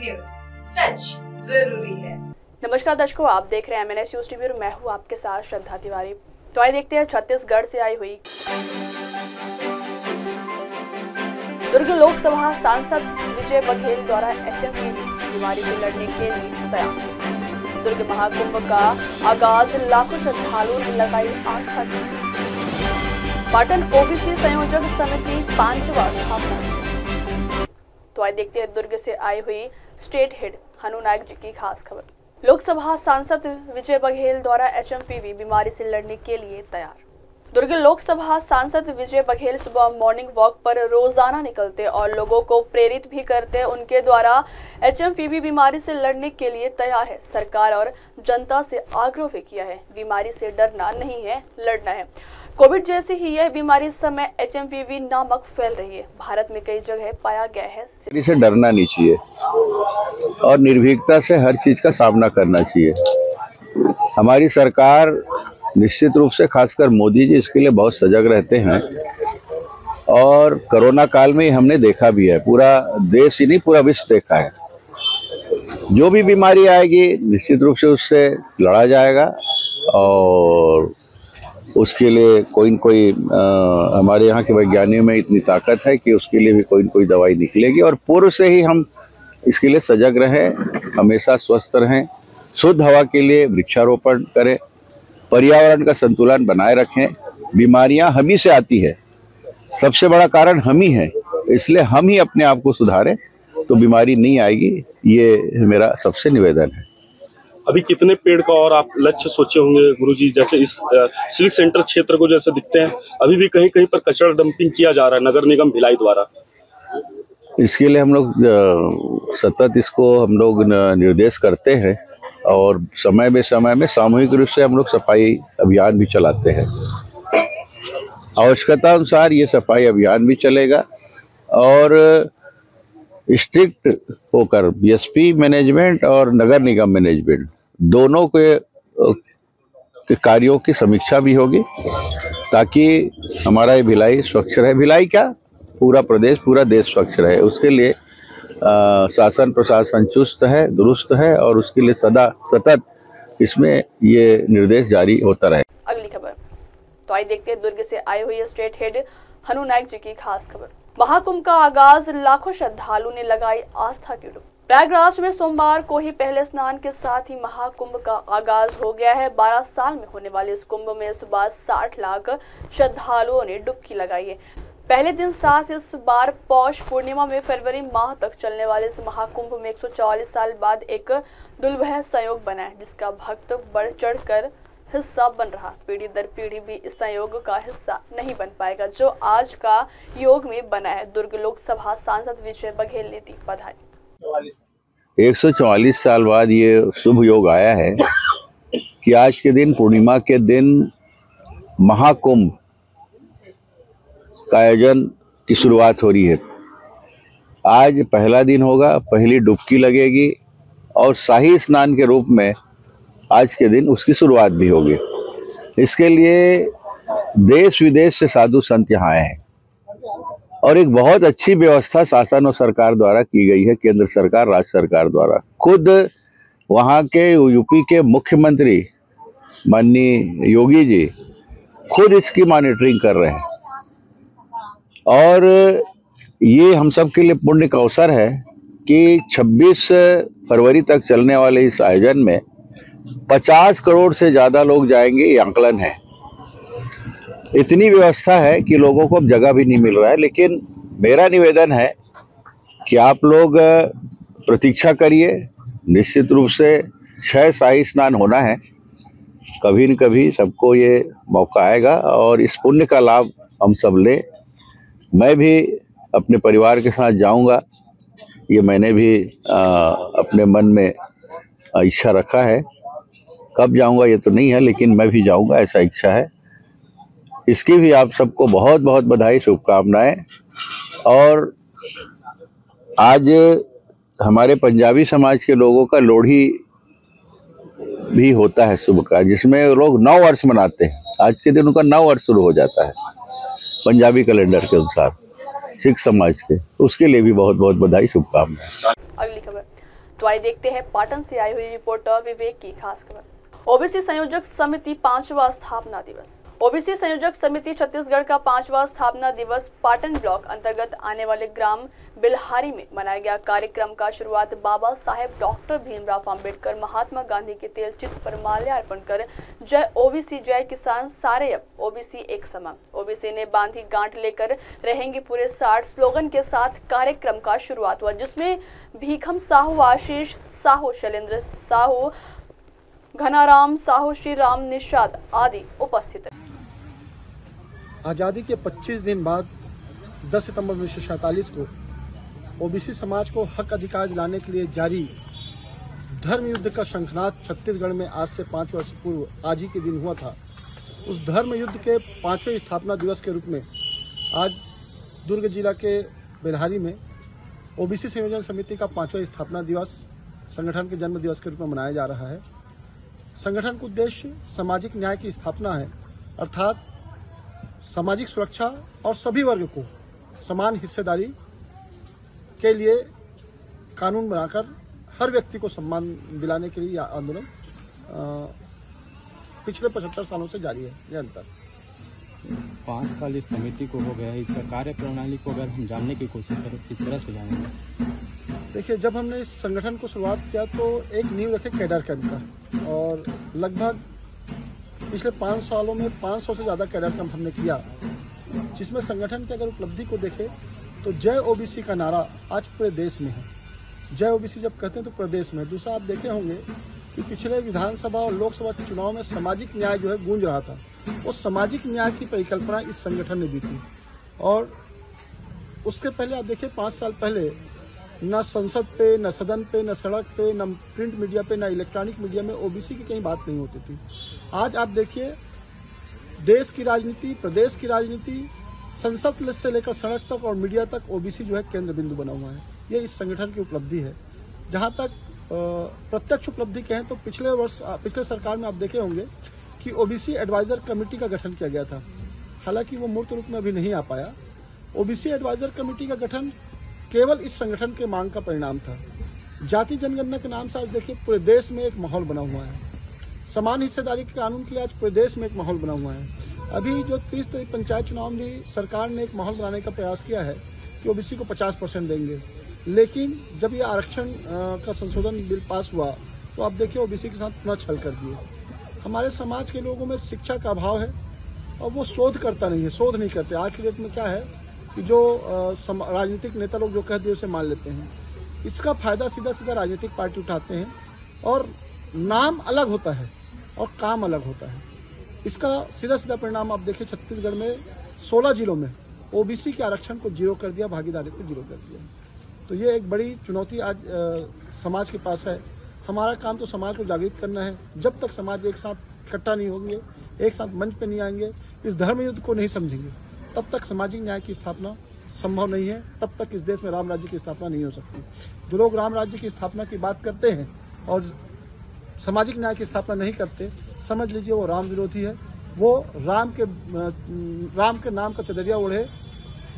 News, सच जरूरी है। नमस्कार दर्शकों, आप देख रहे हैं MNS न्यूज टीवी और मैं हूं आपके साथ श्रद्धा तिवारी। तो आइए देखते हैं छत्तीसगढ़ से आई हुई दुर्ग लोकसभा सांसद विजय बघेल द्वारा HMPV बीमारी से लड़ने के लिए तैयार। दुर्ग महाकुंभ का आगाज, लाखों श्रद्धालुओं ने लगाई आस्था की। पाटन OBC संयोजक समिति 5वां स्थापना। तो आइए देखते हैं दुर्ग से आई हुई स्टेट हेड हनु नायक जी की खास खबर। लोकसभा सांसद विजय बघेल द्वारा HMPV बीमारी से लड़ने के लिए तैयार। दुर्ग लोकसभा सांसद विजय बघेल सुबह मॉर्निंग वॉक पर रोजाना निकलते और लोगों को प्रेरित भी करते। उनके द्वारा HMPV बीमारी से लड़ने के लिए तैयार है। सरकार और जनता से आग्रह भी किया है, बीमारी से डरना नहीं है, लड़ना है। कोविड जैसी ही यह बीमारी इस समय HMPV नामक फैल रही है। भारत में कई जगह पाया गया है। इसे डरना नहीं चाहिए और निर्भीकता से हर चीज का सामना करना चाहिए। हमारी सरकार निश्चित रूप से, खासकर मोदी जी, इसके लिए बहुत सजग रहते हैं और कोरोना काल में हमने देखा भी है, पूरा देश ही नहीं पूरा विश्व देखा है। जो भी बीमारी आएगी निश्चित रूप से उससे लड़ा जाएगा और उसके लिए कोई न कोई हमारे यहाँ के वैज्ञानिकों में इतनी ताकत है कि उसके लिए भी कोई न कोई दवाई निकलेगी और पूर्व से ही हम इसके लिए सजग रहें, हमेशा स्वस्थ रहें, शुद्ध हवा के लिए वृक्षारोपण करें, पर्यावरण का संतुलन बनाए रखें। बीमारियां हम ही से आती है, सबसे बड़ा कारण हम ही है, इसलिए हम ही अपने आप को सुधारें तो बीमारी नहीं आएगी। ये मेरा सबसे निवेदन है। अभी कितने पेड़ का और आप लक्ष्य सोचे होंगे गुरुजी? जैसे इस सिविक सेंटर क्षेत्र को जैसे दिखते हैं, अभी भी कहीं कहीं पर कचरा डंपिंग किया जा रहा है नगर निगम भिलाई द्वारा। इसके लिए हम लोग सतत इसको हम लोग निर्देश करते हैं और समय में सामूहिक रूप से हम लोग सफाई अभियान भी चलाते हैं। आवश्यकता अनुसार ये सफाई अभियान भी चलेगा और स्ट्रिक्ट होकर BSP मैनेजमेंट और नगर निगम मैनेजमेंट दोनों के कार्यों की समीक्षा भी होगी ताकि हमारा ये भिलाई स्वच्छ रहे। भिलाई क्या, पूरा प्रदेश, पूरा देश स्वच्छ रहे। उसके लिए शासन प्रशासन चुस्त है, दुरुस्त है और उसके लिए सतत इसमें ये निर्देश जारी होता रहे। अगली खबर, तो आइए देखते हैं दुर्ग से आई हुई स्टेट हेड हनु नायक जी की खास खबर। महाकुंभ का आगाज, लाखों श्रद्धालुओं ने लगाई आस्था की डुबकी। प्रयागराज में सोमवार को ही पहले स्नान के साथ ही महाकुंभ का आगाज हो गया है। 12 साल में होने वाले इस कुंभ में सुबह 60 लाख श्रद्धालुओं ने डुबकी लगाई है। पहले दिन साथ इस बार पौष पूर्णिमा में फरवरी माह तक चलने वाले इस महाकुंभ में 144 साल बाद एक दुर्लभ संयोग बना है, जिसका भक्त बढ़ चढ़कर हिस्सा बन रहा। पीढ़ी दर पीढ़ी भी इस संयोग का हिस्सा नहीं बन पाएगा जो आज का योग में बना है। दुर्ग लोकसभा सांसद विजय बघेल ने दी बधाई। 144 साल बाद ये शुभ योग आया है कि आज के दिन, पूर्णिमा के दिन, महाकुंभ का आयोजन की शुरुआत हो रही है। आज पहला दिन होगा, पहली डुबकी लगेगी और शाही स्नान के रूप में आज के दिन उसकी शुरुआत भी होगी। इसके लिए देश विदेश से साधु संत यहाँ आए हैं और एक बहुत अच्छी व्यवस्था शासन और सरकार द्वारा की गई है। केंद्र सरकार, राज्य सरकार द्वारा खुद वहाँ के यूपी के मुख्यमंत्री माननीय योगी जी खुद इसकी मॉनिटरिंग कर रहे हैं और ये हम सब के लिए पुण्य का अवसर है कि 26 फरवरी तक चलने वाले इस आयोजन में 50 करोड़ से ज़्यादा लोग जाएंगे, ये आंकलन है। इतनी व्यवस्था है कि लोगों को अब जगह भी नहीं मिल रहा है। लेकिन मेरा निवेदन है कि आप लोग प्रतीक्षा करिए। निश्चित रूप से 6 शाही स्नान होना है, कभी न कभी सबको ये मौका आएगा और इस पुण्य का लाभ हम सब लें। मैं भी अपने परिवार के साथ जाऊंगा, ये मैंने भी अपने मन में इच्छा रखा है। कब जाऊंगा ये तो नहीं है, लेकिन मैं भी जाऊंगा, ऐसा इच्छा है। इसकी भी आप सबको बहुत बहुत बधाई, शुभकामनाएं। और आज हमारे पंजाबी समाज के लोगों का लोहड़ी भी होता है सुबह का, जिसमें लोग 9 वर्ष मनाते हैं। आज के दिन उनका 9 वर्ष शुरू हो जाता है पंजाबी कैलेंडर के अनुसार, सिख समाज के। उसके लिए भी बहुत बहुत बधाई, शुभकामनाएं। अगली खबर, तो आइए देखते हैं पाटन से आई हुई रिपोर्टर विवेक की खास खबर। ओबीसी संयोजक समिति 5वां स्थापना दिवस। ओबीसी संयोजक समिति छत्तीसगढ़ का 5वां स्थापना दिवस पाटन ब्लॉक अंतर्गत आने वाले ग्राम बिल्हारी में मनाया गया। कार्यक्रम का शुरुआत बाबा साहेब डॉक्टर भीमराव अंबेडकर महात्मा गांधी के तेल चित्र पर माल्यार्पण कर जय ओबीसी जय किसान सारे अब ओबीसी एक समान ओबीसी ने बांधी गांठ लेकर रहेंगे पूरे 60 स्लोगन के साथ कार्यक्रम का शुरुआत हुआ, जिसमें भीखम साहू, आशीष साहू, शैलेंद्र साहू, घनाराम साहू, श्री राम निषाद आदि उपस्थित है। आज़ादी के 25 दिन बाद 10 सितंबर 1947 को ओबीसी समाज को हक अधिकार दिलाने के लिए जारी धर्म युद्ध का शंखनाद छत्तीसगढ़ में आज से 5 वर्ष पूर्व आज ही के दिन हुआ था। उस धर्म युद्ध के 5वें स्थापना दिवस के रूप में आज दुर्ग जिला के बिल्हारी में ओबीसी संयोजन समिति का 5वां स्थापना दिवस संगठन के जन्म दिवस के रूप में मनाया जा रहा है। संगठन का उद्देश्य सामाजिक न्याय की स्थापना है, अर्थात सामाजिक सुरक्षा और सभी वर्ग को समान हिस्सेदारी के लिए कानून बनाकर हर व्यक्ति को सम्मान दिलाने के लिए यह आंदोलन पिछले 75 सालों से जारी है। निरंतर 5 साल इस समिति को हो गया है, इसका कार्य प्रणाली को अगर हम जानने की कोशिश करें किस तरह से जानेंगे? देखिए, जब हमने इस संगठन को शुरुआत किया तो एक नींव रखे कैडर कैंप का, और लगभग पिछले 5 सालों में 500 से ज़्यादा कैडर कैंप हमने किया, जिसमें संगठन की अगर उपलब्धि को देखें तो जय ओबीसी का नारा आज पूरे देश में है। जय ओबीसी जब कहते हैं तो पूरे देश में। दूसरा, आप देखे होंगे कि पिछले विधानसभा और लोकसभा चुनाव में सामाजिक न्याय जो है गूंज रहा था, वो सामाजिक न्याय की परिकल्पना इस संगठन ने दी थी। और उसके पहले आप देखिए 5 साल पहले न संसद पे, न सदन पे, न सड़क पे, न प्रिंट मीडिया पे, न इलेक्ट्रॉनिक मीडिया में ओबीसी की कहीं बात नहीं होती थी। आज आप देखिए देश की राजनीति, प्रदेश की राजनीति, संसद से लेकर सड़क तक और मीडिया तक ओबीसी जो है केंद्र बिंदु बना हुआ है। ये इस संगठन की उपलब्धि है। जहां तक प्रत्यक्ष उपलब्धि कहें तो पिछले सरकार में आप देखे होंगे कि ओबीसी एडवाइजर कमेटी का गठन किया गया था। हालांकि वो मूर्त रूप में अभी नहीं आ पाया। ओबीसी एडवाइजर कमेटी का गठन केवल इस संगठन के मांग का परिणाम था। जाति जनगणना के नाम से आज देखिए पूरे देश में एक माहौल बना हुआ है। समान हिस्सेदारी के कानून के लिए आज पूरे देश में एक माहौल बना हुआ है। अभी जो 30 तारीख पंचायत चुनाव में सरकार ने एक माहौल बनाने का प्रयास किया है कि ओबीसी को 50% देंगे, लेकिन जब ये आरक्षण का संशोधन बिल पास हुआ तो आप देखिए ओबीसी के साथ पुनः छल कर दिए। हमारे समाज के लोगों में शिक्षा का अभाव है और वो शोध नहीं करते। आज के डेट में क्या है कि जो राजनीतिक नेता लोग जो कह दिए उसे मान लेते हैं। इसका फायदा सीधा राजनीतिक पार्टी उठाते हैं और नाम अलग होता है और काम अलग होता है। इसका सीधा परिणाम आप देखिए छत्तीसगढ़ में 16 जिलों में ओबीसी के आरक्षण को 0 कर दिया, भागीदारी को 0 कर दिया। तो ये एक बड़ी चुनौती आज समाज के पास है। हमारा काम तो समाज को जागृत करना है। जब तक समाज एक साथ इकट्ठा नहीं होंगे, एक साथ मंच पे नहीं आएंगे, इस धर्म युद्ध को नहीं समझेंगे, तब तक सामाजिक न्याय की स्थापना संभव नहीं है। तब तक इस देश में राम राज्य की स्थापना नहीं हो सकती। जो लोग राम राज्य की स्थापना की बात करते हैं और सामाजिक न्याय की स्थापना नहीं करते, समझ लीजिए वो राम विरोधी है। वो राम के नाम का चदरिया ओढ़े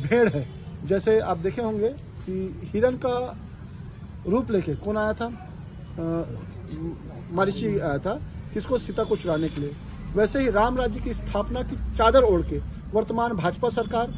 भेड़ है। जैसे आप देखे होंगे कि हिरण का रूप लेके कौन आया था, मरीचि आया था किसको, सीता को चुराने के लिए। वैसे ही राम राज्य की स्थापना की चादर ओढ़ के वर्तमान भाजपा सरकार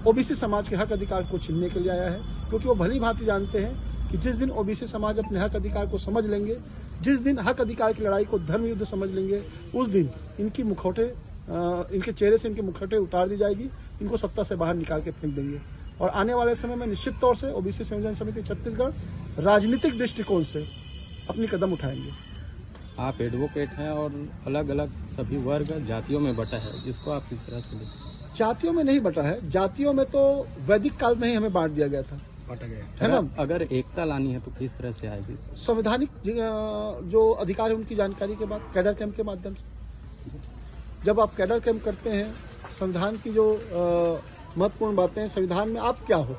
ओबीसी समाज के हक अधिकार को छीनने के लिए आया है, क्योंकि वो भली भांति जानते हैं कि जिस दिन ओबीसी समाज अपने हक अधिकार को समझ लेंगे, जिस दिन हक अधिकार की लड़ाई को धर्म युद्ध समझ लेंगे, उस दिन इनके चेहरे से इनके मुखौटे उतार दी जाएगी, इनको सत्ता से बाहर निकाल के फेंक देंगे। और आने वाले समय में निश्चित तौर से ओबीसी संयोजन समिति छत्तीसगढ़ राजनीतिक दृष्टिकोण से अपनी कदम उठाएंगे। आप एडवोकेट हैं और अलग अलग सभी वर्ग जातियों में बटा है, जिसको आप किस तरह से देखते हैं? जातियों में नहीं बटा है। जातियों में तो वैदिक काल में ही हमें बांट दिया गया था, बांटा गया है ना। अगर एकता लानी है तो किस तरह से आएगी? संवैधानिक जो अधिकार है उनकी जानकारी के बाद कैडर कैंप के माध्यम से। जब आप कैडर कैंप करते हैं, संविधान की जो महत्वपूर्ण बातें हैं, संविधान में आप क्या हो,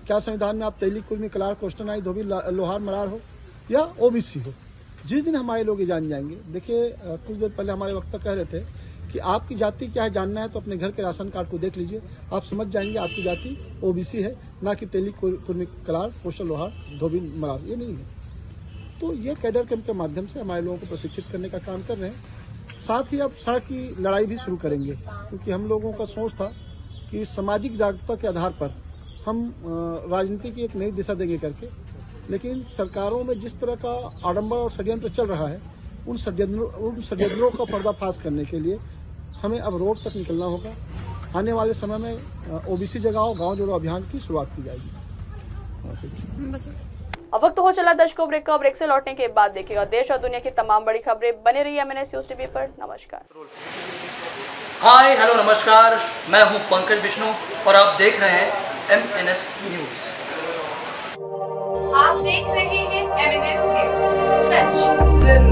क्या संविधान में आप तैली कुर्मी कलार कोष्टनाई धोबी लोहार मरार हो या ओबीसी हो, जिस दिन हमारे लोग ये जान जाएंगे। देखिए, कुछ देर पहले हमारे वक्ता कह रहे थे कि आपकी जाति क्या है जानना है तो अपने घर के राशन कार्ड को देख लीजिए, आप समझ जाएंगे आपकी जाति ओबीसी है, ना कि तेली कुर्मी कलार कोष्टल लोहार धोबी मरार। ये नहीं है। तो ये कैडर कैंप के माध्यम से हमारे लोगों को प्रशिक्षित करने का काम कर रहे हैं। साथ ही अब सड़क की लड़ाई भी शुरू करेंगे, क्योंकि हम लोगों का सोच था कि सामाजिक जागरूकता के आधार पर हम राजनीति की एक नई दिशा देंगे करके, लेकिन सरकारों में जिस तरह का आडंबर और षड्यंत्र चल रहा है, उन षड्यंत्रों का पर्दाफाश करने के लिए हमें अब रोड तक निकलना होगा। आने वाले समय में ओबीसी जगाओ गांव जोड़ो अभियान की शुरुआत की जाएगी। अब वक्त हो चला दर्शकों ब्रेक का। ब्रेक से लौटने के बाद देखिएगा देश और दुनिया की तमाम बड़ी खबरें। बने रहिए MNS न्यूज टीवी पर। नमस्कार। हाय हेलो नमस्कार, मैं हूं पंकज विष्णु और आप देख रहे हैं MNS न्यूज। आप देख रहे हैं MNS न्यूज, सच जरूर।